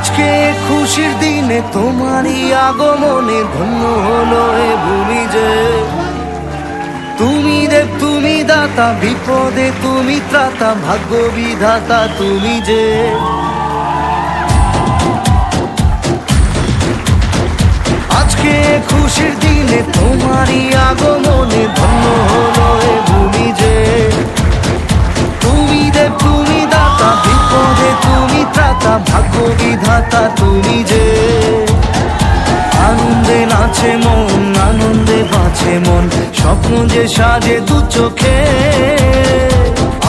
আজকে খুশির দিনে তোমারই আগমনে ধন্য হলো এ ভূমি যে। তুমি দেব তুমি দাতা, বিপদে তুমি ত্রাতা, ভাগ্য বিধাতা তুমি যে। আজকে খুশির দিনে তোমারই আগমনে ধন্য হলো এ ভূমি যে। তুমি দেব তুমি দাতা, বিপদে তুমি ত্রাতা, ভাগ্য বিধাতা তুমি যে। আনন্দে নাচে মন, আনন্দে বাঁচে মন, স্বপ্ন যে সাজে দু চোখে।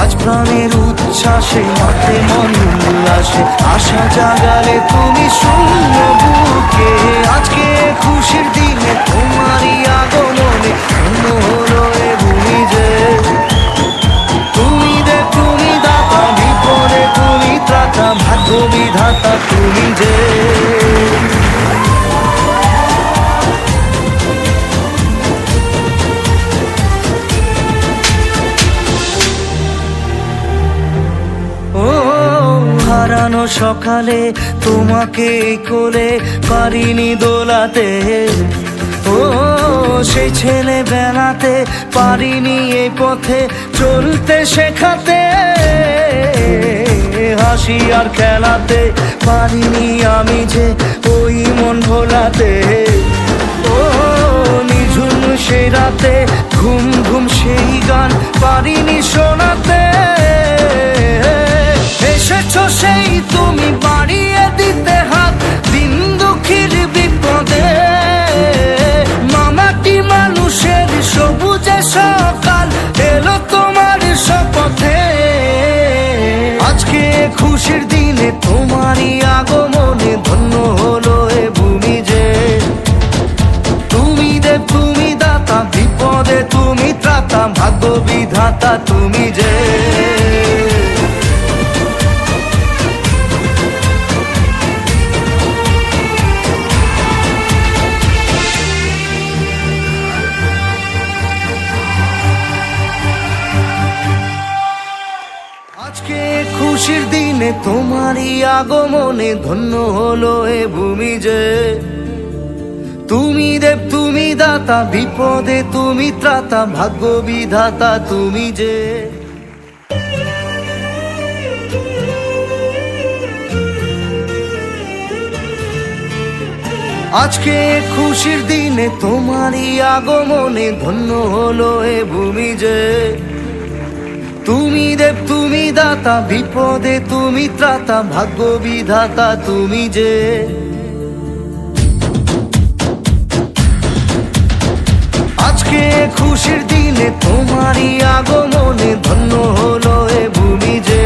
আজ প্রাণের উচ্ছ্বাসে মাঠে মন উল্লাসে, আশা জাগালে তুমি শূন্য বুকে। আজকে খুশির দিনে তোমারই আগমনে ধন্য হলো এ ভূমি যে। তুমি দেব তুমি দাতা, বিপদে তুমি ত্রাতা, ভাগ্য বিধাতা তুমি যে। হারানো সকালে তোমাকে কোলে পারিনি দোলাতে, ও সেই ছেলে বেলাতে পারিনি এই পথে চলতে শেখাতে। হাসি আর খেলাতে পারিনি আমি যে ওই মন ভোলাতে। ও নিঝুম সেই রাতে ঘুম ঘুম সেই গান পারিনি শোনাতে। এসেছো সেই তুমি বাড়িয়ে দিতে হাত দিন দুঃখীর বিপদে। মামাটি মানুষের সবুজে সকাল এলো তোমার শপথে। আজকে খুশির দিনে তোমারই আগমনে ধন্য হলো এ ভূমি যে। তুমি দেব তুমি দাতা, বিপদে তুমি ত্রাতা, ভাগ্য বিধাতা তুমি যে। আজকে খুশির দিনে তোমারই আগমনে ধন্য হলো এ ভূমি যে। তুমি দেব তুমি দাতা, বিপদে তুমি ত্রাতা, ভাগ্য বিধাতা তুমি যে। আজকে খুশির দিনে তোমারই আগমনে ধন্য হলো এ ভূমি যে। তুমি দেব তুমি দাতা, বিপদে তুমি ত্রাতা, ভাগ্য বিধাতা তুমি যে। আজকে খুশির দিনে তোমারই আগমনে ধন্য হলো এ ভূমি যে।